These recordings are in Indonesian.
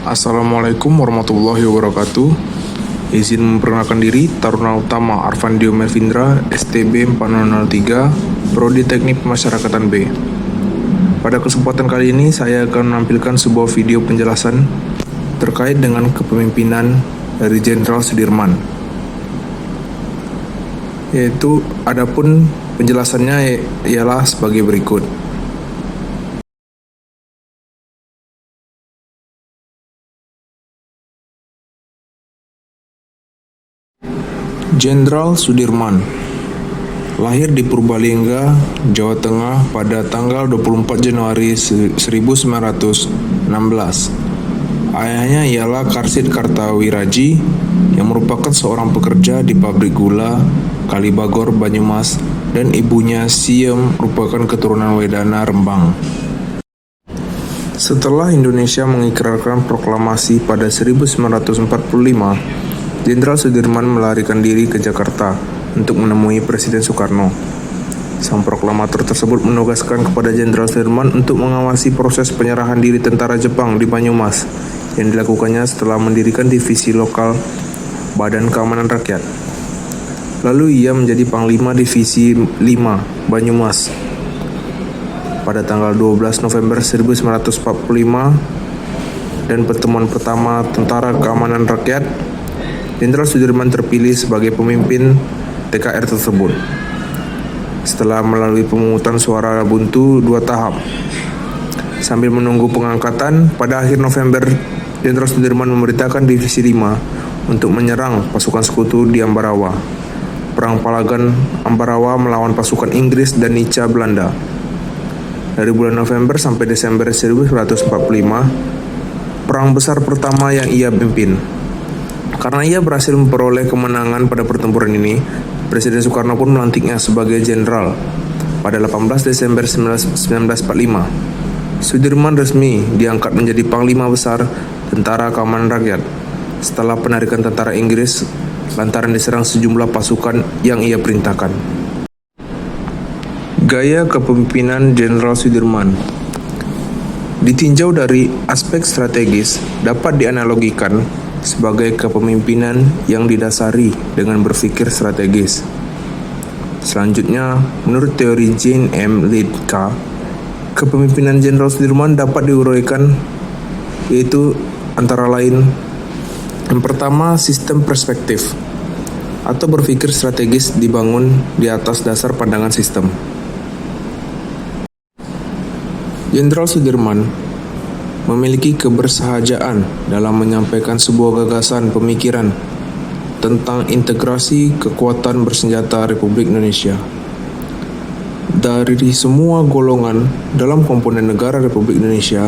Assalamualaikum warahmatullahi wabarakatuh. Izin memperkenalkan diri, Taruna Utama Arvandio Melvindra, STB 4003, Prodi Teknik Pemasyarakatan B. Pada kesempatan kali ini, saya akan menampilkan sebuah video penjelasan terkait dengan kepemimpinan dari Jenderal Sudirman. Yaitu, adapun penjelasannya ialah sebagai berikut. Jenderal Sudirman lahir di Purbalingga, Jawa Tengah pada tanggal 24 Januari 1916. Ayahnya ialah Karsid Kartawiraji yang merupakan seorang pekerja di pabrik gula Kalibagor, Banyumas, dan ibunya Siem merupakan keturunan Wedana, Rembang. Setelah Indonesia mengikrarkan proklamasi pada 1945, Jenderal Sudirman melarikan diri ke Jakarta untuk menemui Presiden Soekarno. Sang proklamator tersebut menugaskan kepada Jenderal Sudirman untuk mengawasi proses penyerahan diri tentara Jepang di Banyumas yang dilakukannya setelah mendirikan divisi lokal Badan Keamanan Rakyat. Lalu ia menjadi Panglima Divisi 5 Banyumas pada tanggal 12 November 1945, dan pertemuan pertama Tentara Keamanan Rakyat, Jenderal Sudirman terpilih sebagai pemimpin TKR tersebut. Setelah melalui pemungutan suara buntu 2 tahap, sambil menunggu pengangkatan, pada akhir November, Jenderal Sudirman memerintahkan Divisi 5 untuk menyerang pasukan sekutu di Ambarawa. Perang Palagan Ambarawa melawan pasukan Inggris dan Nica Belanda. Dari bulan November sampai Desember 1945, perang besar pertama yang ia pimpin. Karena ia berhasil memperoleh kemenangan pada pertempuran ini, Presiden Soekarno pun melantiknya sebagai jenderal pada 18 Desember 1945. Sudirman resmi diangkat menjadi Panglima Besar Tentara Keamanan Rakyat setelah penarikan tentara Inggris lantaran diserang sejumlah pasukan yang ia perintahkan. Gaya kepemimpinan Jenderal Sudirman ditinjau dari aspek strategis dapat dianalogikan sebagai kepemimpinan yang didasari dengan berpikir strategis. Selanjutnya, menurut teori Jane M. Lidka, kepemimpinan Jenderal Sudirman dapat diuraikan yaitu antara lain: yang pertama, sistem perspektif atau berpikir strategis dibangun di atas dasar pandangan sistem. Jenderal Sudirman memiliki kebersahajaan dalam menyampaikan sebuah gagasan pemikiran tentang integrasi kekuatan bersenjata Republik Indonesia dari semua golongan dalam komponen negara Republik Indonesia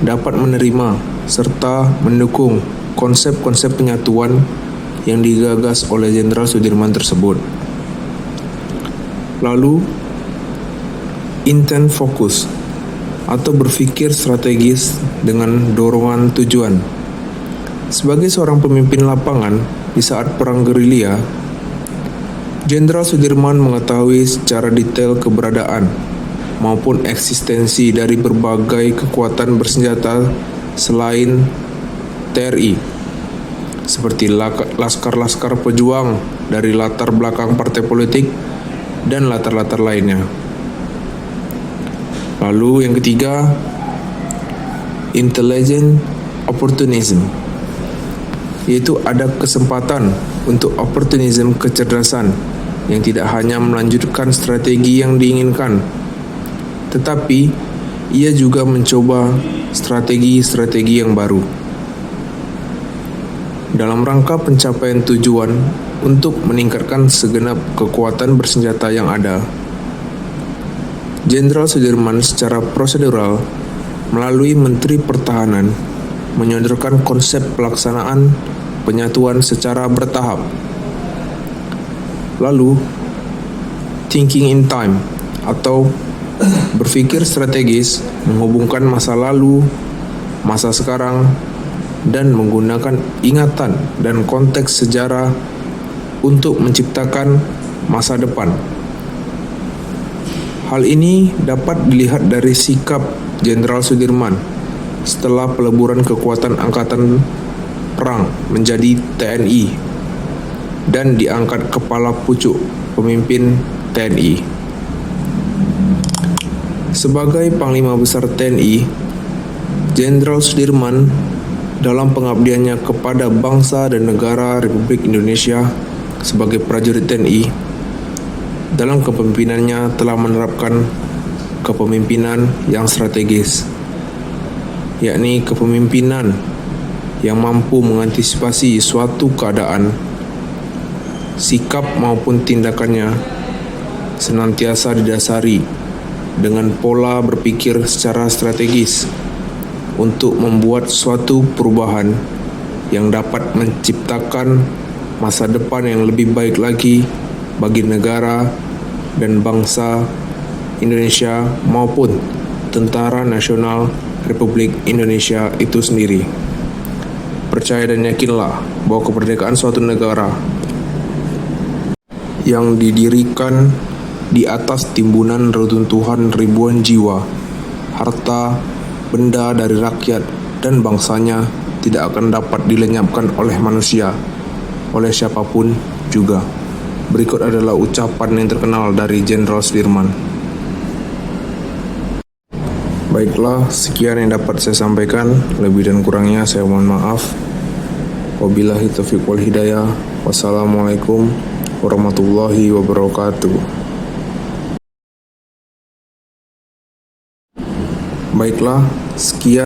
dapat menerima serta mendukung konsep-konsep penyatuan yang digagas oleh Jenderal Sudirman tersebut. Lalu, intent fokus atau berpikir strategis dengan dorongan tujuan. Sebagai seorang pemimpin lapangan di saat perang gerilya, Jenderal Sudirman mengetahui secara detail keberadaan maupun eksistensi dari berbagai kekuatan bersenjata selain TRI, seperti laskar-laskar pejuang dari latar belakang partai politik dan latar-latar lainnya. Lalu yang ketiga, intelligent opportunism, yaitu ada kesempatan untuk opportunism, kecerdasan yang tidak hanya melanjutkan strategi yang diinginkan, tetapi ia juga mencoba strategi-strategi yang baru dalam rangka pencapaian tujuan untuk meningkatkan segenap kekuatan bersenjata yang ada. Jenderal Sudirman secara prosedural melalui Menteri Pertahanan menyodorkan konsep pelaksanaan penyatuan secara bertahap. Lalu, thinking in time atau berpikir strategis menghubungkan masa lalu, masa sekarang, dan menggunakan ingatan dan konteks sejarah untuk menciptakan masa depan. Hal ini dapat dilihat dari sikap Jenderal Sudirman setelah peleburan kekuatan angkatan perang menjadi TNI dan diangkat kepala pucuk pemimpin TNI. Sebagai Panglima Besar TNI, Jenderal Sudirman dalam pengabdiannya kepada bangsa dan negara Republik Indonesia sebagai prajurit TNI, dalam kepemimpinannya telah menerapkan kepemimpinan yang strategis, yakni kepemimpinan yang mampu mengantisipasi suatu keadaan. Sikap maupun tindakannya senantiasa didasari dengan pola berpikir secara strategis untuk membuat suatu perubahan yang dapat menciptakan masa depan yang lebih baik lagi bagi negara dan bangsa Indonesia maupun Tentara Nasional Republik Indonesia itu sendiri. Percaya dan yakinlah bahwa kemerdekaan suatu negara yang didirikan di atas timbunan reruntuhan ribuan jiwa, harta, benda dari rakyat dan bangsanya tidak akan dapat dilenyapkan oleh manusia, oleh siapapun juga. Berikut adalah ucapan yang terkenal dari Jenderal Sudirman. Baiklah, sekian yang dapat saya sampaikan. Lebih dan kurangnya saya mohon maaf. Wabillahi taufiq wal hidayah. Wassalamualaikum warahmatullahi wabarakatuh. Baiklah, sekian.